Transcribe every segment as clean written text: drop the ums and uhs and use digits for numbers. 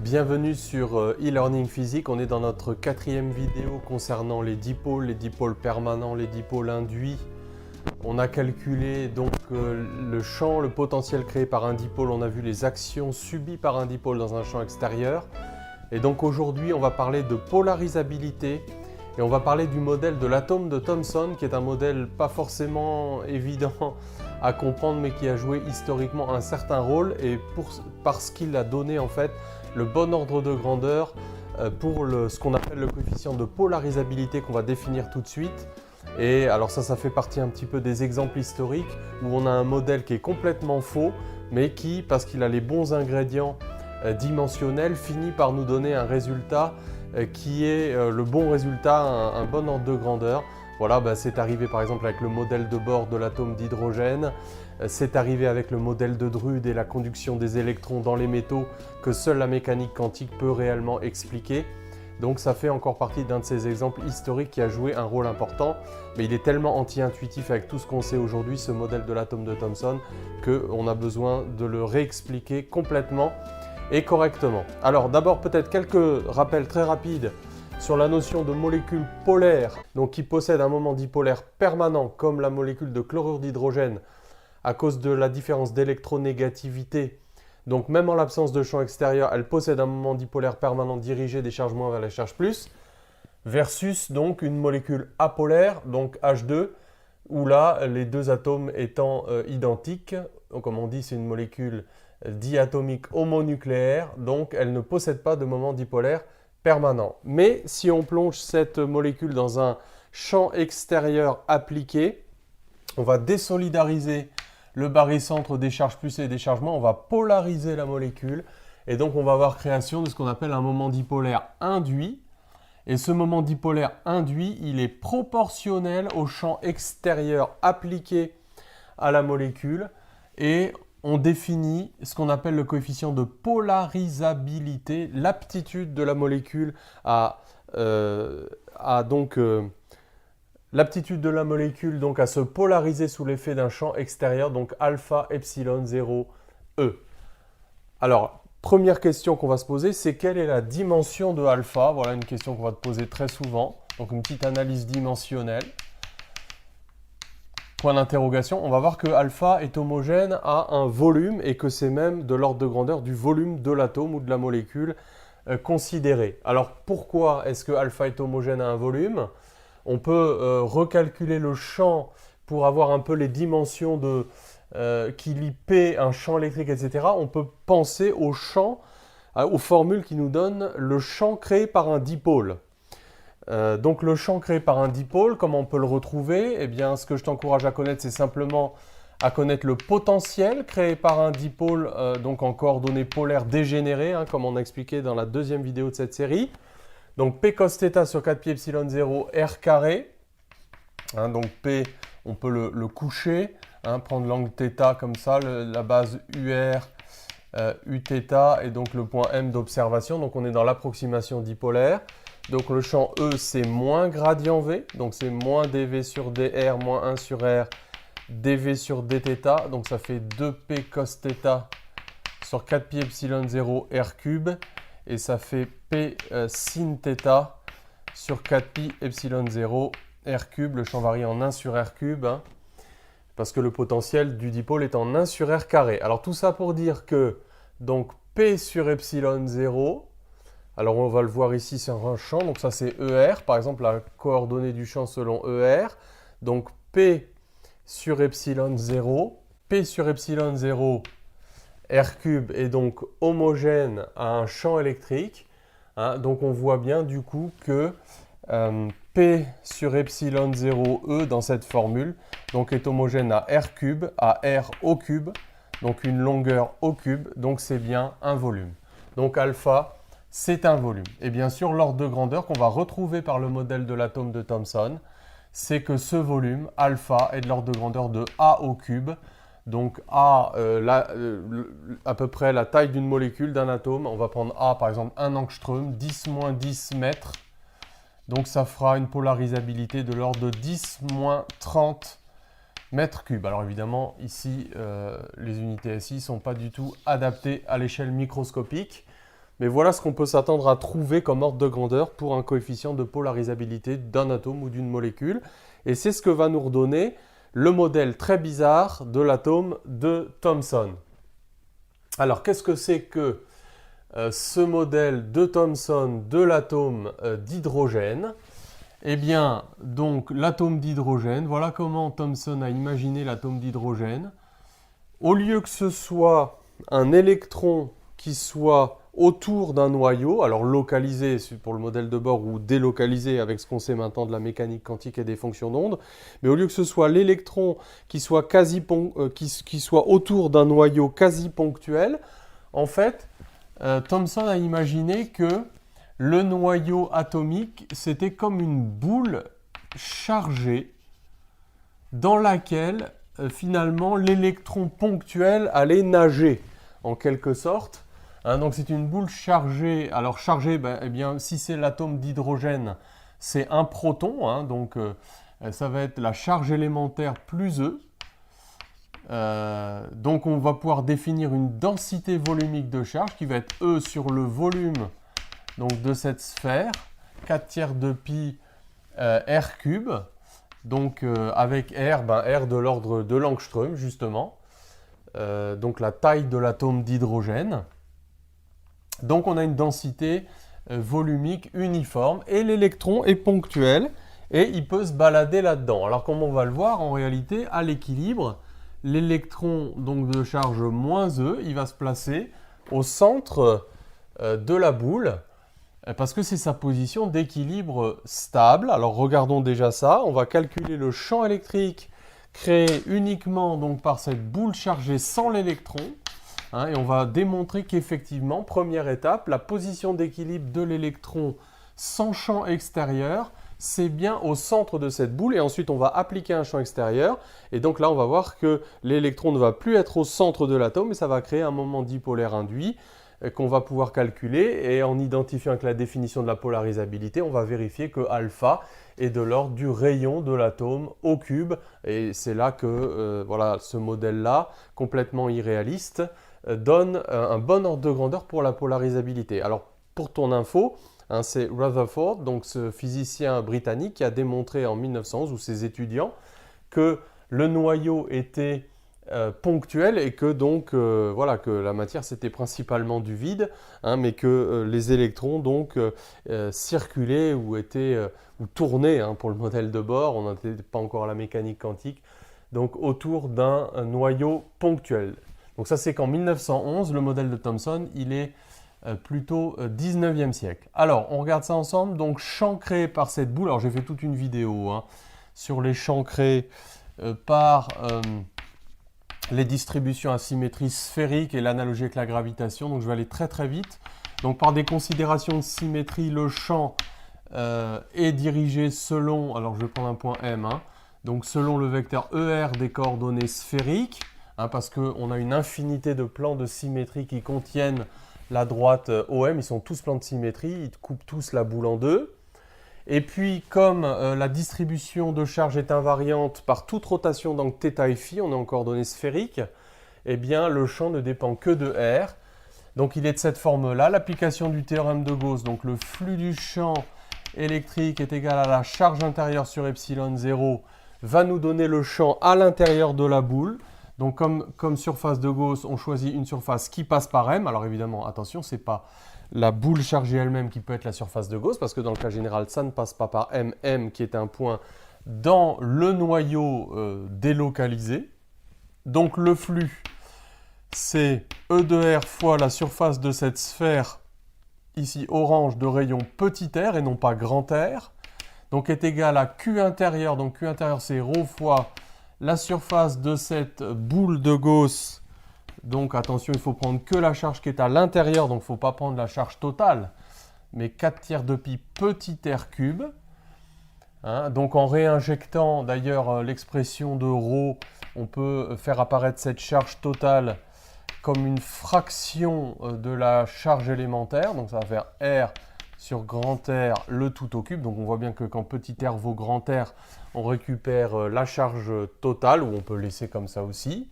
Bienvenue sur e-learning physique. On est dans notre 4e vidéo concernant les dipôles permanents, les dipôles induits. On a calculé donc le champ, le potentiel créé par un dipôle. On a vu les actions subies par un dipôle dans un champ extérieur. Et donc aujourd'hui, on va parler de polarisabilité et on va parler du modèle de l'atome de Thomson, qui est un modèle pas forcément évident à comprendre, mais qui a joué historiquement un certain rôle et parce qu'il a donné en fait le bon ordre de grandeur pour ce qu'on appelle le coefficient de polarisabilité qu'on va définir tout de suite. Et alors ça fait partie un petit peu des exemples historiques où on a un modèle qui est complètement faux, mais qui, parce qu'il a les bons ingrédients dimensionnels, finit par nous donner un résultat qui est le bon résultat, un bon ordre de grandeur. Voilà, c'est arrivé par exemple avec le modèle de Bohr de l'atome d'hydrogène, c'est arrivé avec le modèle de Drude et la conduction des électrons dans les métaux que seule la mécanique quantique peut réellement expliquer. Donc ça fait encore partie d'un de ces exemples historiques qui a joué un rôle important, mais il est tellement anti-intuitif avec tout ce qu'on sait aujourd'hui, ce modèle de l'atome de Thomson, qu'on a besoin de le réexpliquer complètement et correctement. Alors d'abord peut-être quelques rappels très rapides sur la notion de molécule polaire, donc qui possède un moment dipolaire permanent comme la molécule de chlorure d'hydrogène à cause de la différence d'électronégativité. Donc même en l'absence de champ extérieur, elle possède un moment dipolaire permanent dirigé des charges moins vers les charges plus, versus donc une molécule apolaire, donc H2, où là les deux atomes étant identiques, donc comme on dit c'est une molécule diatomique homonucléaire, donc elle ne possède pas de moment dipolaire permanent. Mais si on plonge cette molécule dans un champ extérieur appliqué, on va désolidariser le barycentre des charges plus et des charges moins, on va polariser la molécule et donc on va avoir création de ce qu'on appelle un moment dipolaire induit. Et ce moment dipolaire induit, il est proportionnel au champ extérieur appliqué à la molécule et on définit ce qu'on appelle le coefficient de polarisabilité, l'aptitude de la molécule l'aptitude de la molécule donc à se polariser sous l'effet d'un champ extérieur, donc alpha epsilon 0 E. Alors, première question qu'on va se poser, c'est quelle est la dimension de alpha? Voilà une question qu'on va te poser très souvent, donc une petite analyse dimensionnelle. Point d'interrogation, on va voir que alpha est homogène à un volume et que c'est même de l'ordre de grandeur du volume de l'atome ou de la molécule considérée. Alors pourquoi est-ce que alpha est homogène à un volume? On peut recalculer le champ pour avoir un peu les dimensions qui lient P, un champ électrique, etc. On peut penser au champ, aux formules qui nous donnent le champ créé par un dipôle. Donc le champ créé par un dipôle, comment on peut le retrouver? Eh bien, ce que je t'encourage à connaître, c'est simplement à connaître le potentiel créé par un dipôle, donc en coordonnées polaires dégénérées, comme on a expliqué dans la deuxième vidéo de cette série. Donc P cos θ sur 4pi epsilon 0 R carré. Donc P, on peut le coucher, prendre l'angle θ comme ça, la base UR, Uθ et donc le point M d'observation. Donc on est dans l'approximation dipolaire. Donc le champ E, c'est moins gradient V, donc c'est moins dV sur dR, moins 1 sur R, dV sur dθ. Donc ça fait 2P cos θ sur 4pi epsilon 0 R cube. Et ça fait P sin θ sur 4pi epsilon 0 R cube. Le champ varie en 1 sur R cube, parce que le potentiel du dipôle est en 1 sur R carré. Alors tout ça pour dire que donc P sur epsilon 0, alors on va le voir ici sur un champ, donc ça c'est ER, par exemple la coordonnée du champ selon ER. Donc P sur epsilon 0, P sur epsilon 0 R cube est donc homogène à un champ électrique. Donc on voit bien du coup que P sur epsilon 0 E dans cette formule donc est homogène à R cube, à R au cube, donc une longueur au cube, donc c'est bien un volume. Donc alpha, c'est un volume. Et bien sûr, l'ordre de grandeur qu'on va retrouver par le modèle de l'atome de Thomson, c'est que ce volume, alpha, est de l'ordre de grandeur de A au cube. Donc A, à peu près la taille d'une molécule, d'un atome. On va prendre A, par exemple, 1 angstrom, 10 moins 10 mètres. Donc ça fera une polarisabilité de l'ordre de 10 moins 30 mètres cubes. Alors évidemment, ici, les unités SI ne sont pas du tout adaptées à l'échelle microscopique. Mais voilà ce qu'on peut s'attendre à trouver comme ordre de grandeur pour un coefficient de polarisabilité d'un atome ou d'une molécule. Et c'est ce que va nous redonner le modèle très bizarre de l'atome de Thomson. Alors, qu'est-ce que c'est que ce modèle de Thomson de l'atome d'hydrogène? Eh bien, donc l'atome d'hydrogène, voilà comment Thomson a imaginé l'atome d'hydrogène. Au lieu que ce soit un électron qui soit autour d'un noyau, alors localisé pour le modèle de Bohr ou délocalisé avec ce qu'on sait maintenant de la mécanique quantique et des fonctions d'onde, mais au lieu que ce soit l'électron qui soit, qui soit autour d'un noyau quasi ponctuel, en fait, Thomson a imaginé que le noyau atomique, c'était comme une boule chargée dans laquelle finalement l'électron ponctuel allait nager en quelque sorte. Donc c'est une boule chargée. Alors chargée, eh bien, si c'est l'atome d'hydrogène, c'est un proton. Donc ça va être la charge élémentaire plus E. Donc on va pouvoir définir une densité volumique de charge qui va être E sur le volume donc, de cette sphère, 4/3 de pi r cube. Donc avec R, R de l'ordre de l'angstrom justement. Donc la taille de l'atome d'hydrogène. Donc on a une densité volumique uniforme et l'électron est ponctuel et il peut se balader là-dedans. Alors comme on va le voir, en réalité, à l'équilibre, l'électron donc de charge moins E, il va se placer au centre de la boule parce que c'est sa position d'équilibre stable. Alors regardons déjà ça, on va calculer le champ électrique créé uniquement donc, par cette boule chargée sans l'électron. Et on va démontrer qu'effectivement, première étape, la position d'équilibre de l'électron sans champ extérieur, c'est bien au centre de cette boule. Et ensuite, on va appliquer un champ extérieur. Et donc là, on va voir que l'électron ne va plus être au centre de l'atome, mais ça va créer un moment dipolaire induit qu'on va pouvoir calculer. Et en identifiant avec la définition de la polarisabilité, on va vérifier que alpha est de l'ordre du rayon de l'atome au cube. Et c'est là que voilà, ce modèle-là, complètement irréaliste, donne un bon ordre de grandeur pour la polarisabilité. Alors, pour ton info, c'est Rutherford, donc ce physicien britannique, qui a démontré en 1911, ou ses étudiants, que le noyau était ponctuel et que donc, voilà, que la matière c'était principalement du vide, mais que les électrons donc circulaient ou étaient ou tournaient, pour le modèle de Bohr, on n'était pas encore à la mécanique quantique, donc autour d'un noyau ponctuel. Donc ça, c'est qu'en 1911, le modèle de Thomson, il est plutôt 19e siècle. Alors, on regarde ça ensemble. Donc, champ créé par cette boule. Alors, j'ai fait toute une vidéo sur les champs créés par les distributions à symétrie sphérique et l'analogie avec la gravitation. Donc, je vais aller très très vite. Donc, par des considérations de symétrie, le champ est dirigé selon, alors je vais prendre un point M, donc selon le vecteur ER des coordonnées sphériques. Parce qu'on a une infinité de plans de symétrie qui contiennent la droite OM. Ils sont tous plans de symétrie, ils coupent tous la boule en deux. Et puis, comme la distribution de charge est invariante par toute rotation, donc θ et φ, on est en coordonnées sphériques, eh bien, le champ ne dépend que de R. Donc, il est de cette forme-là. L'application du théorème de Gauss, donc le flux du champ électrique est égal à la charge intérieure sur epsilon 0, va nous donner le champ à l'intérieur de la boule. Donc, comme surface de Gauss, on choisit une surface qui passe par M. Alors, évidemment, attention, ce n'est pas la boule chargée elle-même qui peut être la surface de Gauss, parce que dans le cas général, ça ne passe pas par M, M qui est un point dans le noyau délocalisé. Donc, le flux, c'est E de R fois la surface de cette sphère, ici orange, de rayon petit r et non pas grand R. Donc, est égal à Q intérieur. Donc, Q intérieur, c'est ρ fois la surface de cette boule de Gauss. Donc attention, il faut prendre que la charge qui est à l'intérieur, donc il ne faut pas prendre la charge totale, mais 4/3 de pi petit r cube. Donc en réinjectant d'ailleurs l'expression de ρ, on peut faire apparaître cette charge totale comme une fraction de la charge élémentaire. Donc ça va faire R sur grand R, le tout au cube. Donc on voit bien que quand petit r vaut grand R, on récupère la charge totale, ou on peut laisser comme ça aussi.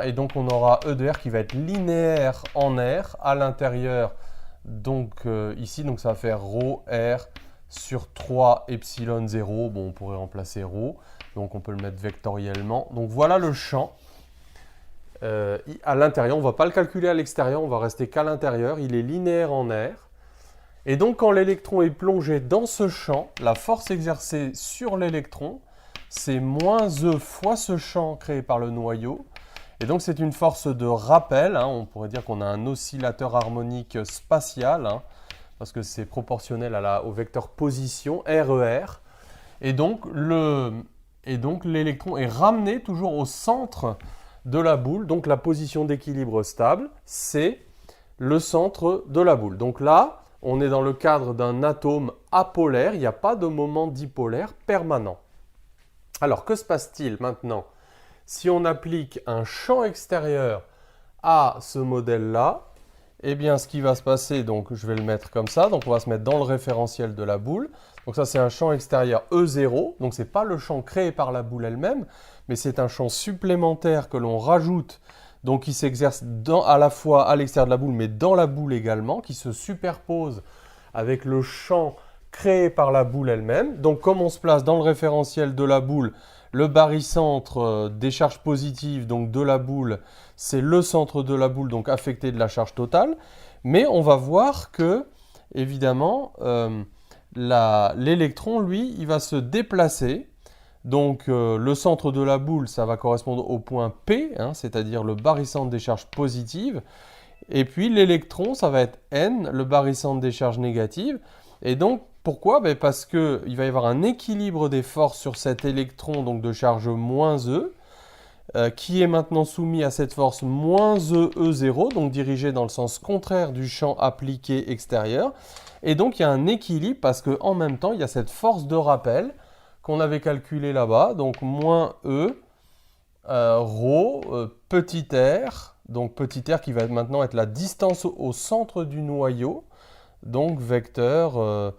Et donc on aura E de R qui va être linéaire en R à l'intérieur Donc ici, donc, ça va faire ρ r sur 3 epsilon 0. Bon, on pourrait remplacer ρ. Donc on peut le mettre vectoriellement. Donc voilà le champ. À l'intérieur, on ne va pas le calculer à l'extérieur, on va rester qu'à l'intérieur. Il est linéaire en R. Et donc quand l'électron est plongé dans ce champ, la force exercée sur l'électron, c'est moins E fois ce champ créé par le noyau. Et donc c'est une force de rappel, hein. On pourrait dire qu'on a un oscillateur harmonique spatial, hein, parce que c'est proportionnel au vecteur position, RER. Et donc l'électron est ramené toujours au centre de la boule. Donc la position d'équilibre stable, c'est le centre de la boule. Donc là, on est dans le cadre d'un atome apolaire, il n'y a pas de moment dipolaire permanent. Alors que se passe-t-il maintenant si on applique un champ extérieur à ce modèle-là? Eh bien, ce qui va se passer, donc je vais le mettre comme ça, donc on va se mettre dans le référentiel de la boule. Donc ça, c'est un champ extérieur E0, donc ce n'est pas le champ créé par la boule elle-même, mais c'est un champ supplémentaire que l'on rajoute, donc qui s'exerce à la fois à l'extérieur de la boule, mais dans la boule également, qui se superpose avec le champ créé par la boule elle-même. Donc comme on se place dans le référentiel de la boule, le barycentre des charges positives donc de la boule, c'est le centre de la boule, donc affecté de la charge totale. Mais on va voir que, évidemment, l'électron, lui, il va se déplacer. Donc le centre de la boule, ça va correspondre au point P, hein, c'est-à-dire le barycentre des charges positives. Et puis l'électron, ça va être N, le barycentre des charges négatives. Et donc, pourquoi? Parce qu'il va y avoir un équilibre des forces sur cet électron donc de charge moins E, qui est maintenant soumis à cette force moins E, E0, donc dirigée dans le sens contraire du champ appliqué extérieur. Et donc, il y a un équilibre parce qu'en même temps, il y a cette force de rappel qu'on avait calculée là-bas, donc moins E, ρ, petit r, donc petit r qui va maintenant être la distance au centre du noyau, donc vecteur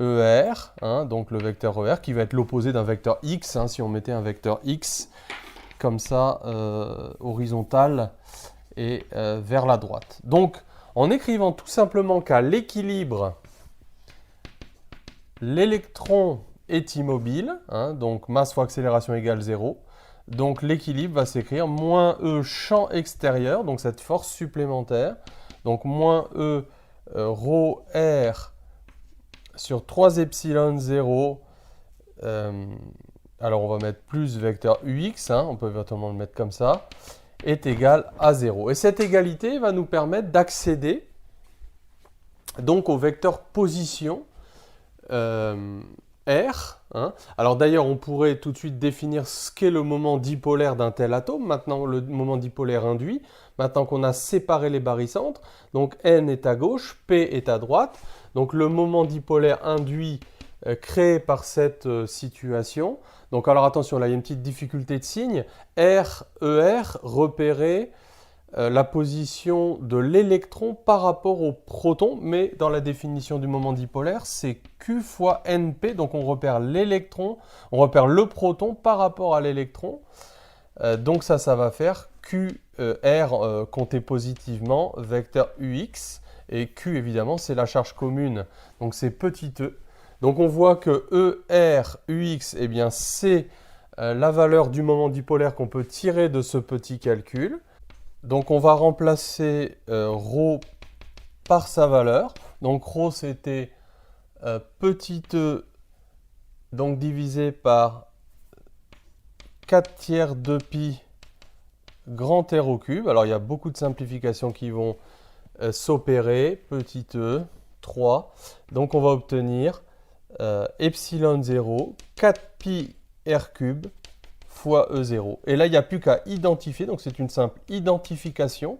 ER, hein, donc le vecteur ER qui va être l'opposé d'un vecteur X, hein, si on mettait un vecteur X comme ça, horizontal et vers la droite. Donc en écrivant tout simplement qu'à l'équilibre, l'électron est immobile, hein, donc masse fois accélération égale 0, donc l'équilibre va s'écrire moins E champ extérieur, donc cette force supplémentaire, donc moins E ρ r sur 3 epsilon 0, alors on va mettre plus vecteur ux, hein, on peut éventuellement le mettre comme ça, est égal à 0. Et cette égalité va nous permettre d'accéder donc au vecteur position R. Hein. Alors d'ailleurs, on pourrait tout de suite définir ce qu'est le moment dipolaire d'un tel atome, maintenant le moment dipolaire induit, maintenant qu'on a séparé les barycentres. Donc N est à gauche, P est à droite. Donc le moment dipolaire induit créé par cette situation. Donc alors attention, là il y a une petite difficulté de signe. R, ER, repérer la position de l'électron par rapport au proton, mais dans la définition du moment dipolaire, c'est Q fois NP, donc on repère l'électron, on repère le proton par rapport à l'électron. Donc ça va faire QR compté positivement, vecteur UX, et Q évidemment c'est la charge commune, donc c'est petit e. Donc on voit que ER, UX, eh bien c'est la valeur du moment dipolaire qu'on peut tirer de ce petit calcul. Donc on va remplacer ρ par sa valeur. Donc ρ c'était petit e donc divisé par 4 tiers de pi grand R au cube. Alors il y a beaucoup de simplifications qui vont s'opérer. Petit e 3. Donc on va obtenir epsilon 0 4 pi R cube fois E0. Et là, il n'y a plus qu'à identifier, donc c'est une simple identification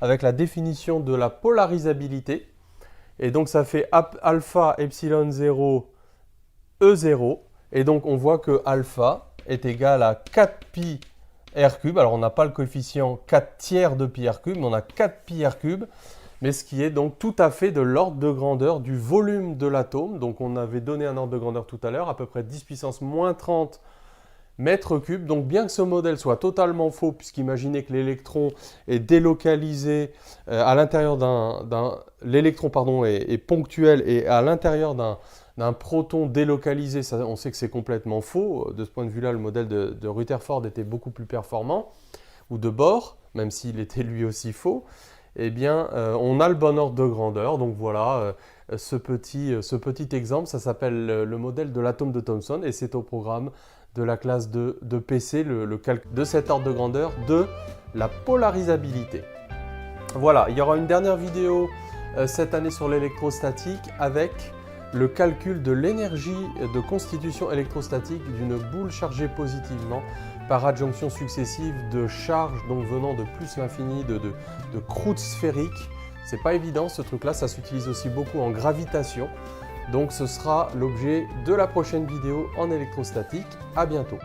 avec la définition de la polarisabilité. Et donc ça fait alpha epsilon 0 E0. Et donc on voit que alpha est égal à 4 pi R cube. Alors on n'a pas le coefficient 4 tiers de pi R cube, mais on a 4 pi R cube. Mais ce qui est donc tout à fait de l'ordre de grandeur du volume de l'atome. Donc on avait donné un ordre de grandeur tout à l'heure, à peu près 10 puissance moins 30 mètres cubes. Donc bien que ce modèle soit totalement faux, puisqu'imaginez que l'électron est délocalisé à l'intérieur l'électron est ponctuel et à l'intérieur d'un proton délocalisé, ça, on sait que c'est complètement faux. De ce point de vue-là, le modèle de Rutherford était beaucoup plus performant, ou de Bohr, même s'il était lui aussi faux. Eh bien, on a le bon ordre de grandeur. Donc voilà, ce petit exemple, ça s'appelle le modèle de l'atome de Thomson, et c'est au programme de la classe de PC, le calcul de cet ordre de grandeur de la polarisabilité. Voilà, il y aura une dernière vidéo cette année sur l'électrostatique avec le calcul de l'énergie de constitution électrostatique d'une boule chargée positivement par adjonction successive de charges donc venant de plus l'infini de croûtes sphériques. C'est pas évident ce truc-là, ça s'utilise aussi beaucoup en gravitation. Donc ce sera l'objet de la prochaine vidéo en électrostatique. À bientôt.